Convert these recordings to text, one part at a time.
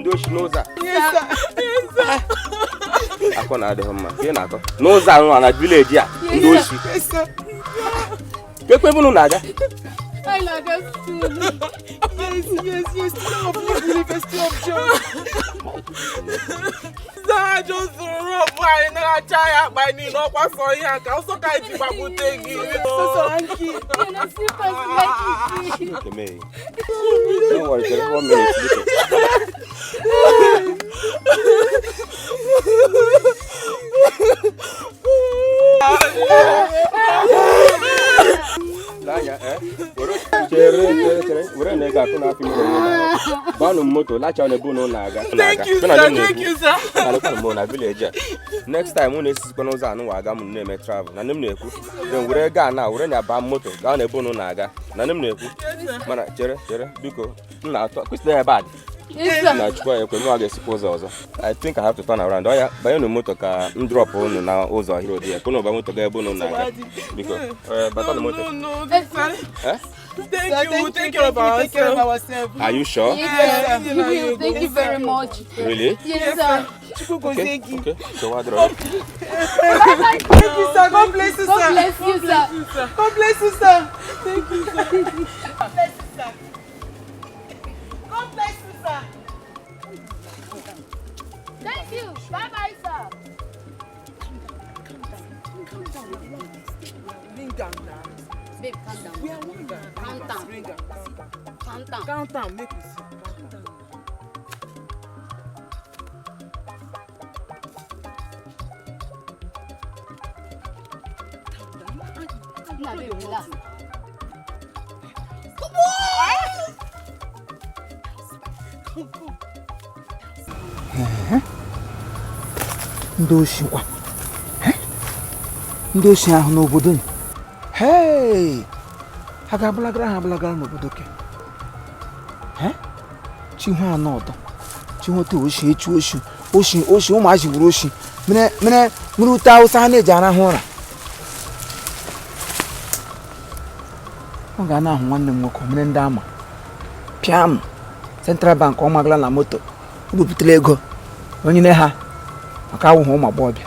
Ndoshi Noza. Yes, sir. Yes, sir. Ako na ade homa. Ke na ako. Noza nwa na village ya. Ndoshi. Yes, sir. Kekwe bunu naga. I like us too. Yes. Student of University of Jos. I just roll by na chaya by ni no kwa so here ka so ka ti babute gi. So anki. Na si like Okay, me. Don't worry, just 1 minute. Lanya, chere. Were nega kuna fi mo. Banu moto, la cha ne bunu naga. Thank you, sir. Na village. Next time when esi kono za anu waga mu na me travel. Na nem na eku. Then were ga na were nya ba moto, ga na bunu naga. Na nem na eku. Mana chere biko. Na ato kwisi na bad. Yes, Na chukwa ekwe no aga suppose ozo. I think I have to turn around. Oya, ba no moto ka drop onu na ozo hiro dia. Kono ba moto ga bunu naga. Biko. But on the moto. No, sir. Eh? Thank you. Take care of ourselves. Are you sure? Yes, thank you very much. Really? Yes, sir. Okay. So what do I do? Thank you, sir. God bless you, sir. God bless you, sir. God bless you, sir. Thank you, sir. God bless you, sir. God bless you, sir. Thank you. Bye-bye, sir. Babe, calm down. Count down. Make me see. Now, babe, relax. Ndoshi kwa. Ndoshi ahụ n'obodo m. Hey! Ha ga-abalagara n'obodo ke. Chihu anọ ọdọ. Chihote oshi echu oshi ụmụazị gburu oshi. Mere ute Hausa ha na-eji arahụ ụra. Ọ ga na-ahụ nwanne m nwoke mere ndị ama. Piam Central Bank ọ magala na moto. O bupụtara ego. Onye ne ha maka awụhụ ụmụ agbọghọbịa.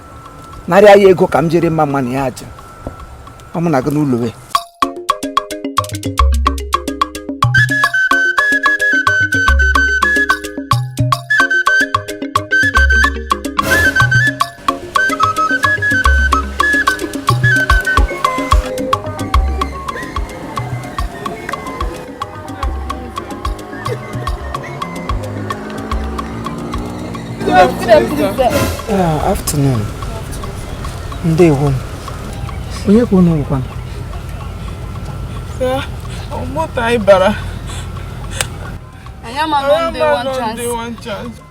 Narị ahịa ego ka m jere mma na ya ajụ. Ọ mụ na-aga n'ụlọ we. Afternoon. Ndewo. Onye kwa unu rukwa? Sir, moto anyị bara. I am on one chance.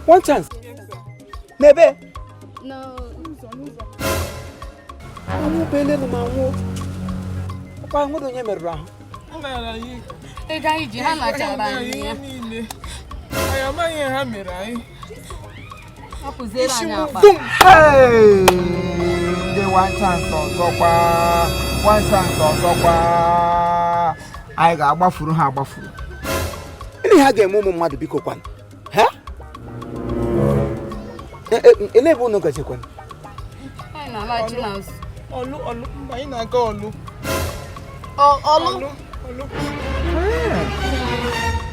One chance? Nebe? No. Amu bele no manwo. Kwa ngodo onye meruru ahụ. Ngara yi. Ị gaghị ji ha nachara anyị ya. Anyị amaghị ha mere anyị. Hapụziere anyị akpa. Hey! Ndị one chance ọzọkwa. Anyị ga-agbafuru ha agbafuru. Ndị ha ga-eme ụmụ mmadụ biko kwanụ. Ha? Ele ebe unu gachekwanụ? Anyị na-alaghachi n'azụ. Ọlụ, anyị na-aga ọlụ. Ọlụ?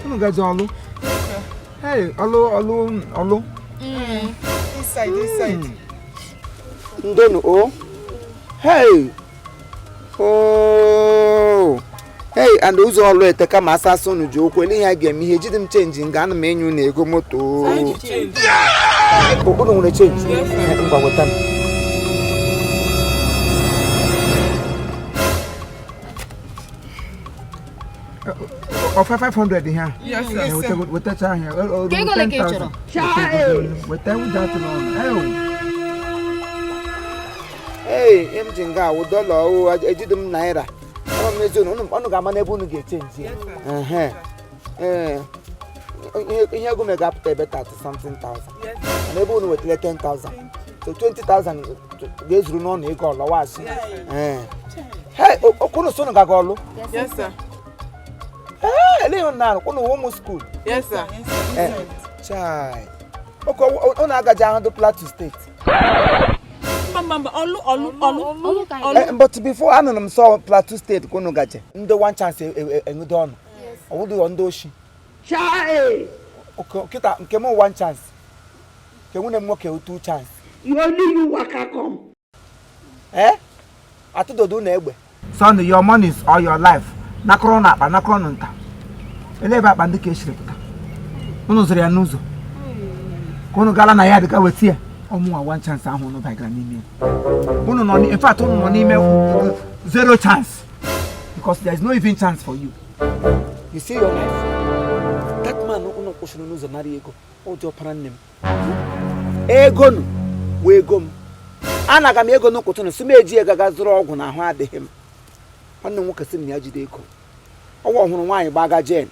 Unu gaje ọlụ? Hey, ọlụ. Inside. Ndonu o. Hey. Oh. Hey, and ụzọ ọlụ eteka ma asasụ unu ji okwu ele ihe ga-eme ihe jide m change nga ana m enyu na ego moto. Unu nwere change? Ngwa weta m. Or 500 here. Yes, sir. With that here. Can you go like each other? With that on. Hey, Mjinga, with dollar, I did them naira. I'm ga mana ebe unu ga-echange. Ihe go make up better to something thousand. And ebe unu wetle 10,000. So 20,000 ga-ezuru n'ọnụ ego ọlọwasị. Hey, okunu so ga ọlụ. Yes, sir. Leon now, home school. Yes, sir. Chai. Okay, on Agaja the Plateau State. But before I saw Plateau State, Kono Gaje, the one chance and done. I would do on Doshi. Chai. Okay, came on one chance. Can we work out 2 chance? You only you waka come. I told you neighbor. Son, your money is all your life. Nakrona, but Nakronanta. Eleva Bandication. Unozoria Nuzo. Kono Galana Yadika was here. Omo one chance I won't by Granny. In fact, email 0 chance. Because there is no even chance for you. You see your life? That man no question knows a Nariego. Oh, your paranim. Egon, we go. Anagamego no cotton, Sumeji Gagazrog when I had him. I don't walk a similar Jideko. I want one baga Jane.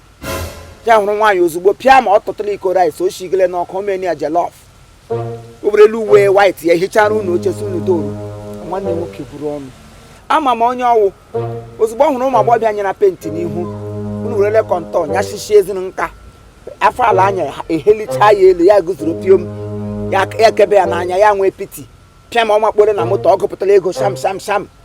Down one use Piam or totally correct, so she glen or come near Jalof. Over the Luwe White, Hicharu no Chesunu do. One day will keep on. I'm a monyo was born on my body and a painting who really conton, Yashi shares in Nka. Afalanya, a hilly child, the Yagus Rupium, Yakabe and Anya Yang pity. Piam on my body and a motor, Lego Sham,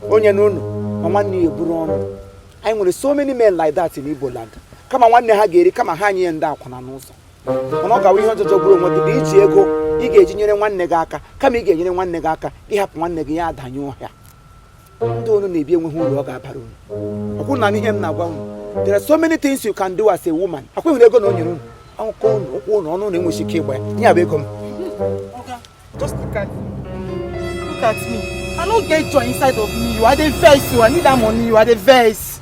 Onya Nunu, and one near Buron. I'm with so many men like that in Igbo land. Come on, one day Hagiri, come a hanging and down on an also. Onoga we hunted to grow what the beach ego, Iggy one negaka, come again one negaka, he have one negaya than you here. Don't need be who work at Parun. I couldn't him now. There are so many things you can do as a woman. I couldn't go on your own. I'll call no name when she came by. Yeah, become. Okay, just look at me. I don't get joy inside of me. You are the face. You I need that money. You are the face.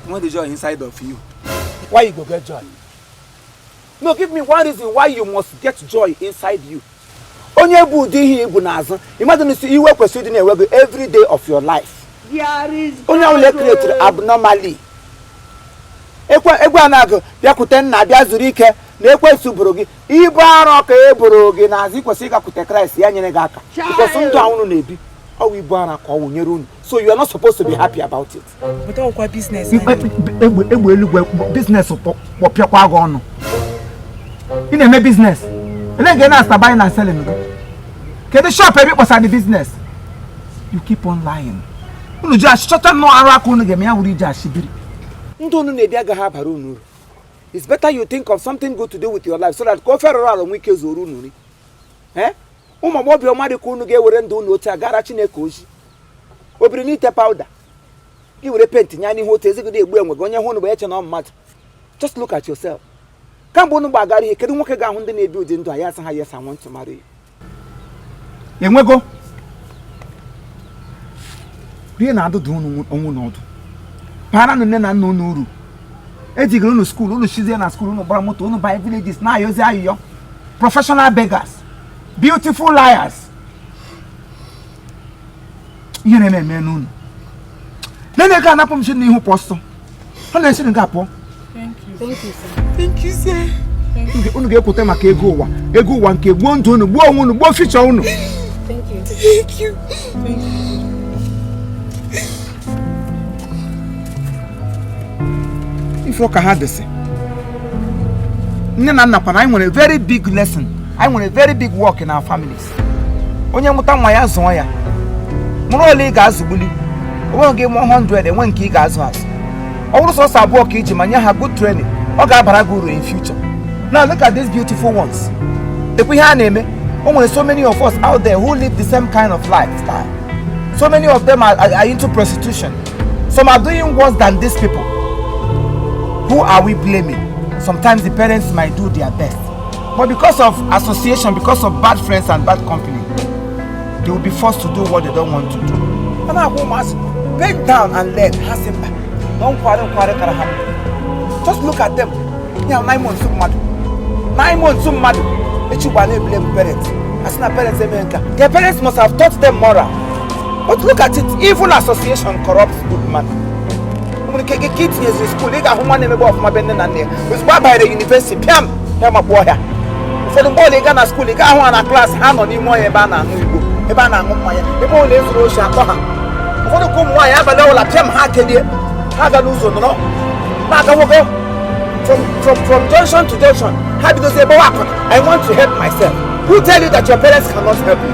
What is joy inside of you? Why you go get joy? No, give me one reason why you must get joy inside you. Onye bu di hi bu nazo. Imagine see you work pursuing every day of your life. Onye will create abnormally. Egwa anago bia kuten na bia zuru ike na ekwensu buru gi. Ibu aro ka eburu gi na zi kwesi ka kute Christ ya nyere ga aka. Because ndu ahunu na ebi. Owo ibu ara ka owo nyere unu. So you are not supposed to be happy about it. But all kwa business. Egbu elugwe business popia kwa go onu. You know, business. And then get start buying and selling. Can the shop every was the business? You keep on lying. You just shut up no arakunu get me and we just shibiri. It's better you think of something good to do with your life so that go for around week is urunuri. Eh? Uma mobi o mari kunu get were ndo no tia garachi na ekoji. Obiri ni te powder. You will paint nyani hotel ezigide egbu enwe onye hu no be eche no mad. Just look at yourself. Kambo no bagari he kedu nwoke ga hu ndi na ebi odi ndo ayasa ha yes I want to marry you. Enwego. Bi na adudu onwu no odu. Para no na no uru. Ejigiro no school, no shize na school, no bra moto, no buy villages na yoze ayo. Professional beggars. Beautiful liars. You know me no. Nene ka na pom shi ni hu posto. Ona shi nga po. Thank you, sir. Thank you, sir. Unu ga-ekwute maka ego ụwa nke gbuo ndụ unu gbuo onwe unu gbuo ficha unu. Thank you. Thank you. Ifo ka ha desi. Nne na nna kwa na anyị nwere very big lesson. Anyị nwere very big work in our families. Onye mụta nwa ya zụọ ya. Mụrụ ole ị ga-azụgbuli. Onwe gị 100 enwe nke ị ga-azụ azụ. Ọ bụrụ sọsọ abụọ ka iji ma nye ha good training. Ọ ga-abara gị uru in future. Now look at these beautiful ones. Ekwe ihe a na-eme. O nwere so many of us out there who live the same kind of lifestyle. So many of them are into prostitution. Some are doing worse than these people. Who are we blaming? Sometimes the parents might do their best. But because of association, because of bad friends and bad company, they will be forced to do what they don't want to do. And I must bend down and let Hasimba. Don't quarrel. Just look at them. Yeah, 9 months mad. 9 months mad. They blame parents. As na parents their parents must have taught them moral. But look at it, evil association corrupts good man. When you get kids in school, they got one name of my bending and there. With by the university, Piam, my boy. For the boy they got a school, they got one class, hand on him, Ebana, Ebana, the boy lives Russia. For the come, why I have a low Piam Hakedi, Hagaluzo, no? Nagawogo. from junction to junction. How do you say, I want to help myself? Who tell you that your parents cannot help you?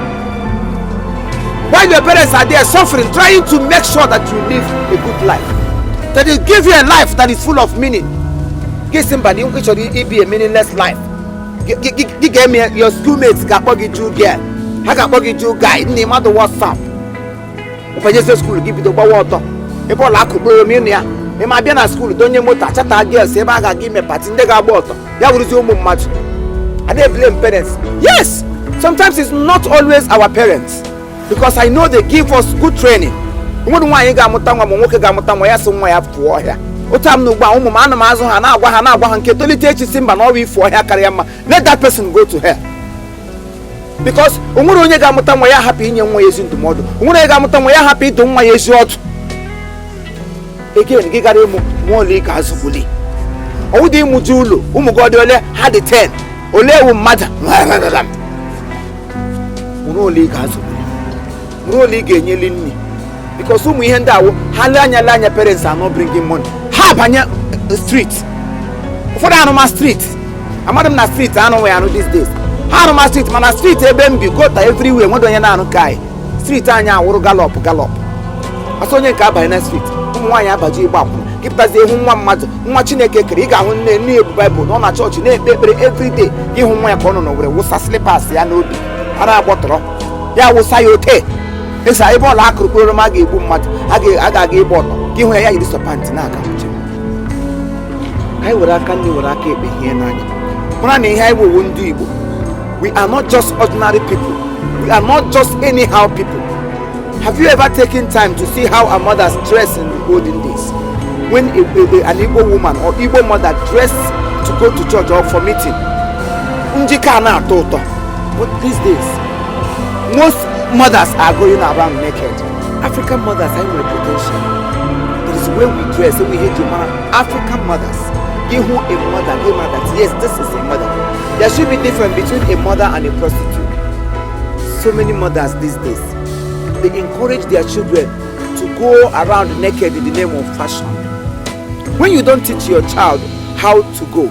While your parents are there suffering, trying to make sure that you live a good life, that they give you a life that is full of meaning. Give somebody which should be a meaningless life. Give me your schoolmates got buggy Jew girl. I got buggy Jew guy. No matter what's up. If I just say school, give you the water. If all I could blow me near, it might be in a school. Don't you motor? Chat a girl. Say, I give me a party. They got water. Yeah, will resume much. And they blame parents. Yes, sometimes it's not always our parents, because I know they give us good training. Let that person go to hell. Because happy happy again, had the 10. Ole will matter. Because we hand out halanya parents are not bringing money. Habanya street. For the animal street. I'm not na street. I know where I know these days. Animal street, man, a street be go to everywhere. What do you know? Kai street anya wuru gallop. Asonye ka ba na street. Umwanya abaji igbapu. Giptaze hu nwa mmadu. Nwa Chineke kere iga hu nne ebu Bible no na church na ekpere every day. Gi hu nwa ya kono no were wusa slippers ya n'obi. Ara agbotoro. Ya wusa ya ote. Esa ebe ola akụrụkpụrụ ma ga-egbu mmadụ. Aga ebe ọtọ. Gi hu ya yiri sopant na aka uche. Kai were aka ndị were aka ekpe ihe n'anya. Mara na ihe anyị wo ndị Igbo. We are not just ordinary people. We are not just anyhow people. Have you ever taken time to see how our mothers dress in the olden days? When an Igbo woman or Igbo mother dressed to go to church or for meeting, but these days, most mothers are going around naked. African mothers have reputation. It is when we dress, when we hate your mother. African mothers, give who a mother, give mother. Yes, this is a mother. There should be difference between a mother and a prostitute. So many mothers these days, they encourage their children to go around naked in the name of fashion. When you don't teach your child how to go,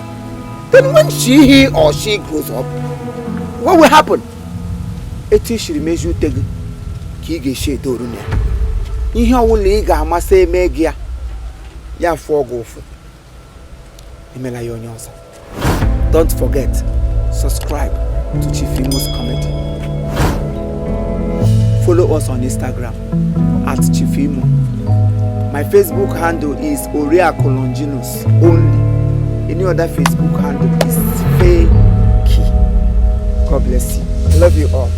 then when he or she grows up, what will happen? Eti shiri meju tegu ki ge she dorunya. Ihe owule ga amase emegia ya fo ogofu. Imela yo nyosa. Don't forget, subscribe to Chief Imo's Comedy. Follow us on Instagram at Chief Imo. My Facebook handle is Oriakolonginus only. Any other Facebook handle is Fake. God bless you. I love you all.